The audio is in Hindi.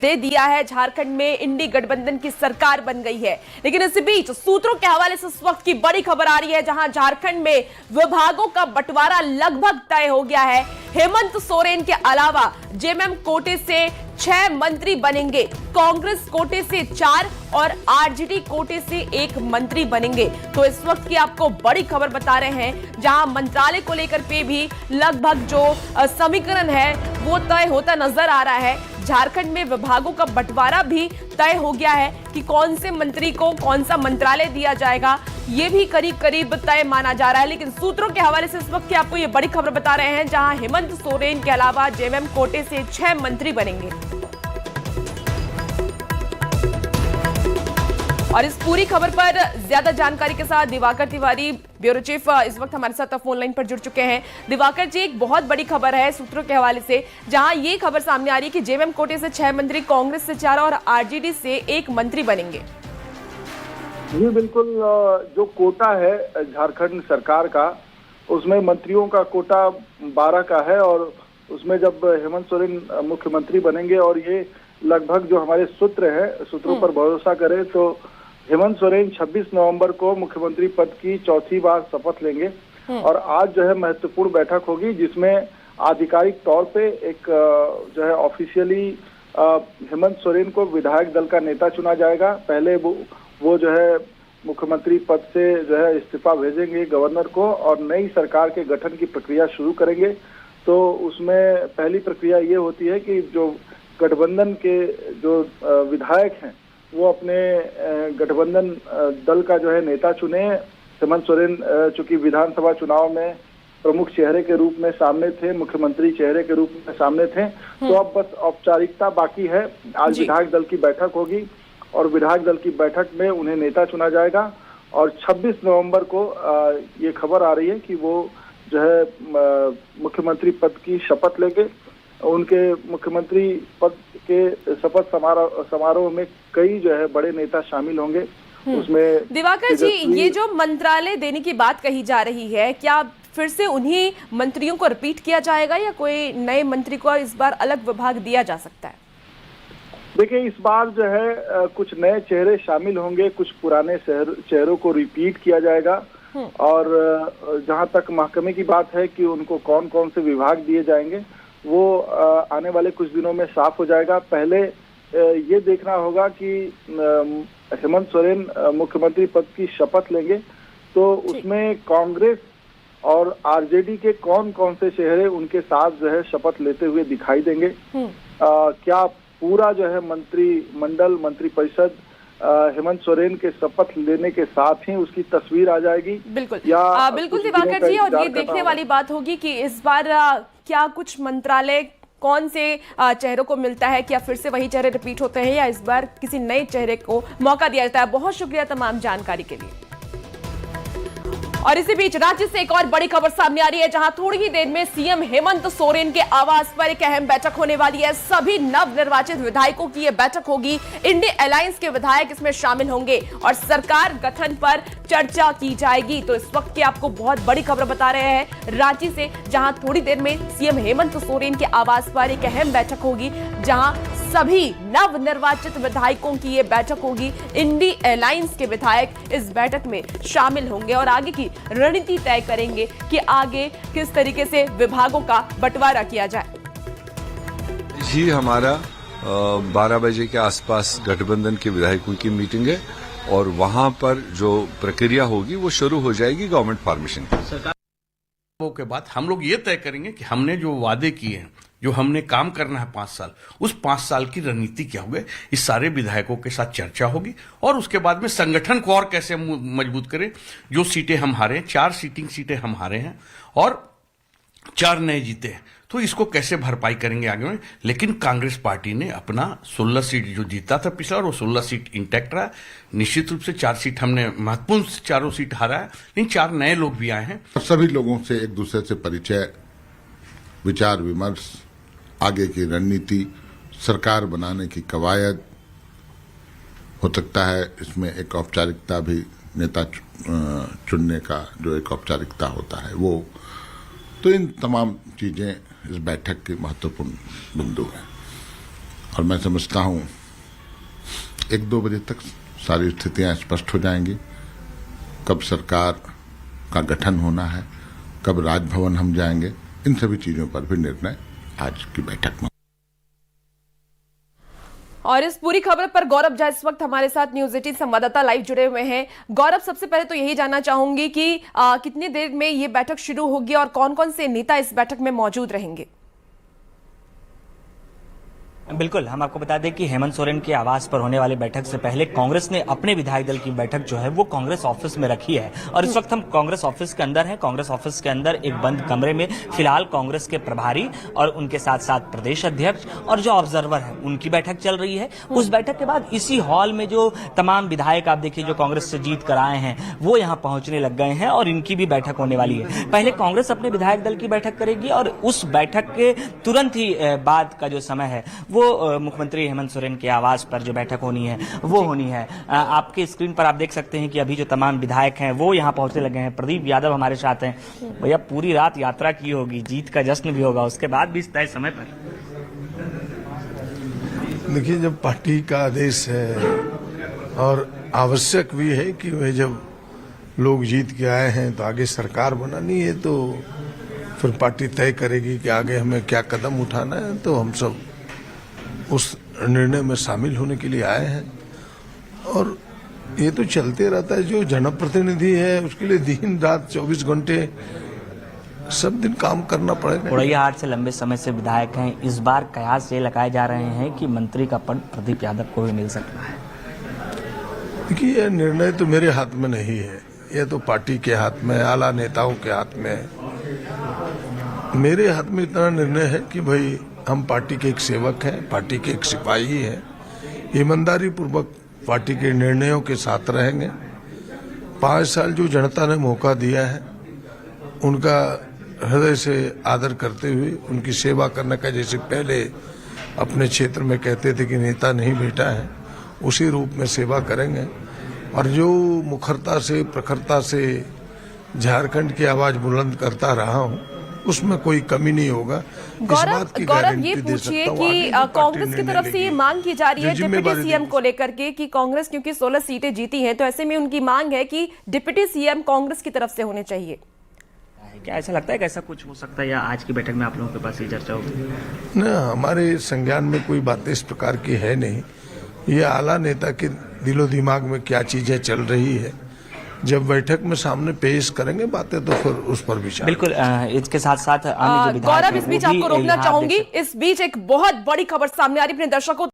दे दिया है। झारखंड में इंडी गठबंधन की सरकार बन गई है। लेकिन इस बीच सूत्रों के हवाले से इस वक्त की बड़ी खबर आ रही है, जहां झारखंड में विभागों का बंटवारा लगभग तय हो गया है। हेमंत सोरेन के अलावा जेएमएम कोटे से 6 मंत्री बनेंगे, कांग्रेस कोटे से 4 और आरजेडी कोटे से 1 मंत्री बनेंगे। तो इस वक्त की आपको बड़ी खबर बता रहे हैं, जहां मंत्रालय को लेकर पे भी लगभग जो समीकरण है वो तय होता नजर आ रहा है। झारखंड में विभागों का बंटवारा भी तय हो गया है कि कौन से मंत्री को कौन सा मंत्रालय दिया जाएगा, ये भी करीब करीब तय माना जा रहा है। लेकिन सूत्रों के हवाले से इस वक्त की आपको ये बड़ी खबर बता रहे हैं, जहां हेमंत सोरेन के अलावा जेएमएम कोटे से 6 मंत्री बनेंगे। और इस पूरी खबर पर ज्यादा जानकारी के साथ दिवाकर तिवारी, ब्यूरो चीफ, इस वक्त हमारे साथ फोन लाइन पर जुड़ चुके हैं। दिवाकर जी, एक बहुत बड़ी खबर है सूत्रों के हवाले से, जहां ये खबर सामने आ रही है कि जेएमएम कोटे से 6 मंत्री, कांग्रेस से 4 और आरजेडी से 1 मंत्री बनेंगे। जी बिल्कुल, जो कोटा है झारखंड सरकार का, उसमें मंत्रियों का कोटा 12 का है। और उसमें जब हेमंत सोरेन मुख्यमंत्री बनेंगे, और ये लगभग जो हमारे सूत्र है, सूत्रों पर भरोसा करें तो हेमंत सोरेन 26 नवंबर को मुख्यमंत्री पद की 4थी बार शपथ लेंगे। और आज जो है महत्वपूर्ण बैठक होगी, जिसमें आधिकारिक तौर पे एक जो है ऑफिशियली हेमंत सोरेन को विधायक दल का नेता चुना जाएगा। पहले वो जो है मुख्यमंत्री पद से जो है इस्तीफा भेजेंगे गवर्नर को, और नई सरकार के गठन की प्रक्रिया शुरू करेंगे। तो उसमें पहली प्रक्रिया ये होती है कि जो गठबंधन के जो विधायक हैं वो अपने गठबंधन दल का जो है नेता चुने। हेमंत सोरेन चूंकि विधानसभा चुनाव में प्रमुख चेहरे के रूप में सामने थे, मुख्यमंत्री चेहरे के रूप में सामने थे, तो अब बस औपचारिकता बाकी है। आज विधायक दल की बैठक होगी और विधायक दल की बैठक में उन्हें नेता चुना जाएगा। और 26 नवंबर को ये खबर आ रही है कि वो जो है मुख्यमंत्री पद की शपथ लेंगे। उनके मुख्यमंत्री पद के शपथ समारोह में कई जो है बड़े नेता शामिल होंगे। उसमें दिवाकर जी, ये जो मंत्रालय देने की बात कही जा रही है, क्या फिर से उन्हीं मंत्रियों को रिपीट किया जाएगा या कोई नए मंत्री को इस बार अलग विभाग दिया जा सकता है? देखिए, इस बार जो है कुछ नए चेहरे शामिल होंगे, कुछ पुराने चेहरों को रिपीट किया जाएगा। और जहां तक महकमे की बात है कि उनको कौन कौन से विभाग दिए जाएंगे, वो आने वाले कुछ दिनों में साफ हो जाएगा। पहले ये देखना होगा कि हेमंत सोरेन मुख्यमंत्री पद की शपथ लेंगे, तो उसमें कांग्रेस और आरजेडी के कौन कौन से चेहरे उनके साथ जो है शपथ लेते हुए दिखाई देंगे। क्या पूरा जो है मंत्रिमंडल, मंत्रिपरिषद हेमंत सोरेन के शपथ लेने के साथ ही उसकी तस्वीर आ जाएगी? बिल्कुल बिल्कुल दिवाकर जी, और ये देखने वाली बात होगी कि इस बार क्या कुछ मंत्रालय कौन से चेहरों को मिलता है, क्या फिर से वही चेहरे रिपीट होते हैं या इस बार किसी नए चेहरे को मौका दिया जाता है। बहुत शुक्रिया तमाम जानकारी के लिए। और इसी बीच राज्य से एक और बड़ी खबर सामने आ रही है, जहां थोड़ी ही देर में सीएम हेमंत सोरेन के आवास पर एक अहम बैठक होने वाली है। सभी नवनिर्वाचित विधायकों की यह बैठक होगी। इंडी अलायंस के विधायक इसमें शामिल होंगे और सरकार गठन पर चर्चा की जाएगी। तो इस वक्त की आपको बहुत बड़ी खबर बता रहे हैं रांची से, जहां थोड़ी देर में सीएम हेमंत सोरेन के आवास पर एक अहम बैठक होगी, जहां सभी नवनिर्वाचित विधायकों की ये बैठक होगी। इंडी अलायंस के विधायक इस बैठक में शामिल होंगे और आगे की रणनीति तय करेंगे कि आगे किस तरीके से विभागों का बंटवारा किया जाए। जी, हमारा 12 बजे के आसपास गठबंधन के विधायकों की मीटिंग है और वहां पर जो प्रक्रिया होगी वो शुरू हो जाएगी गवर्नमेंट फॉर्मेशन की। के बाद हम लोग ये तय करेंगे कि हमने जो वादे किए हैं, जो हमने काम करना है 5 साल, उस 5 साल की रणनीति क्या होगी, इस सारे विधायकों के साथ चर्चा होगी। और उसके बाद में संगठन को और कैसे मजबूत करें। जो सीटें हम हारे, 4 सीटें हम हारे हैं और 4 नए जीते हैं, तो इसको कैसे भरपाई करेंगे आगे में। लेकिन कांग्रेस पार्टी ने अपना 16 सीट जो जीता था पिछला, और वो 16 सीट इंटैक्ट रहा। निश्चित रूप से 4 सीट हमने महत्वपूर्ण 4 सीट हारा है, लेकिन 4 नए लोग भी आए हैं। सभी लोगों से एक दूसरे से परिचय, विचार विमर्श, आगे की रणनीति, सरकार बनाने की कवायद, हो सकता है इसमें एक औपचारिकता भी, नेता चुनने का जो एक औपचारिकता होता है वो। तो इन तमाम चीजें इस बैठक के महत्वपूर्ण बिंदु हैं। और मैं समझता हूं 1-2 बजे तक सारी स्थितियां स्पष्ट हो जाएंगी। कब सरकार का गठन होना है, कब राजभवन हम जाएंगे, इन सभी चीजों पर भी निर्णय आज की बैठक में। और इस पूरी खबर पर गौरव झा इस वक्त हमारे साथ न्यूज 18 संवाददाता लाइव जुड़े हुए हैं। गौरव, सबसे पहले तो यही जानना चाहूंगी कि कितनी देर में ये बैठक शुरू होगी और कौन कौन से नेता इस बैठक में मौजूद रहेंगे? बिल्कुल, हम आपको बता दें कि हेमंत सोरेन के आवास पर होने वाली बैठक से पहले कांग्रेस ने अपने विधायक दल की बैठक जो है वो कांग्रेस ऑफिस में रखी है और इस वक्त हम कांग्रेस ऑफिस के अंदर हैं। कांग्रेस ऑफिस के अंदर एक बंद कमरे में फिलहाल कांग्रेस के प्रभारी और उनके साथ साथ प्रदेश अध्यक्ष और जो ऑब्जर्वर है उनकी बैठक चल रही है। उस बैठक के बाद इसी हॉल में जो तमाम विधायक आप देखिए जो कांग्रेस से जीत कर आए हैं वो यहाँ पहुंचने लग गए हैं और इनकी भी बैठक होने वाली है। पहले कांग्रेस अपने विधायक दल की बैठक करेगी और उस बैठक के तुरंत ही बाद का जो समय है वो मुख्यमंत्री हेमंत सोरेन के आवास पर जो बैठक होनी है वो होनी है। आपके स्क्रीन पर आप देख सकते हैं कि अभी जो तमाम विधायक हैं वो यहाँ पहुंचने लगे हैं। प्रदीप यादव हमारे साथ हैं। भैया, पूरी रात यात्रा की होगी, जीत का जश्न भी होगा, उसके बाद भी तय समय पर। देखिए, जब पार्टी का आदेश है और आवश्यक भी है कि वे जब लोग जीत के आए हैं तो आगे सरकार बनानी है, तो फिर पार्टी तय करेगी कि आगे हमें क्या कदम उठाना है। तो हम सब उस निर्णय में शामिल होने के लिए आए हैं और ये तो चलते रहता है। जो जनप्रतिनिधि है उसके लिए दिन रात 24 घंटे सब दिन काम करना पड़ेगा। उड़ैयाहाट से लंबे समय से विधायक हैं, इस बार कयास ये लगाए जा रहे हैं कि मंत्री का पद प्रदीप यादव को भी मिल सकता है। देखिए, यह निर्णय तो मेरे हाथ में नहीं है, यह तो पार्टी के हाथ में, आला नेताओं के हाथ में है। मेरे हाथ में इतना निर्णय है कि भाई हम पार्टी के एक सेवक हैं, पार्टी के एक सिपाही हैं, ईमानदारी पूर्वक पार्टी के निर्णयों के साथ रहेंगे। 5 साल जो जनता ने मौका दिया है उनका हृदय से आदर करते हुए उनकी सेवा करने का, जैसे पहले अपने क्षेत्र में कहते थे कि नेता नहीं बेटा है, उसी रूप में सेवा करेंगे। और जो मुखरता से प्रखरता से झारखंड की आवाज बुलंद करता रहा हूं उसमें कोई कमी नहीं होगा। गौरव, ये पूछिए कि कांग्रेस की तरफ से ये मांग की जा रही है डिप्टी सीएम को लेकर के कि कांग्रेस क्योंकि 16 सीटें जीती हैं तो ऐसे में उनकी मांग है कि डिप्टी सीएम कांग्रेस की तरफ से होने चाहिए। क्या ऐसा लगता है कि ऐसा कुछ हो सकता है या आज की बैठक में आप लोगों के पास ये चर्चा होगी? न, हमारे संज्ञान में कोई बातें इस प्रकार की है नहीं। ये आला नेता के दिलो दिमाग में क्या चीजें चल रही है, जब बैठक में सामने पेश करेंगे बातें तो फिर उस पर विचार। बिल्कुल, इसके साथ साथ अन्य जो विधायक गौरव, इस बीच आपको रोकना चाहूंगी। इस बीच एक बहुत बड़ी खबर सामने आ रही है अपने दर्शकों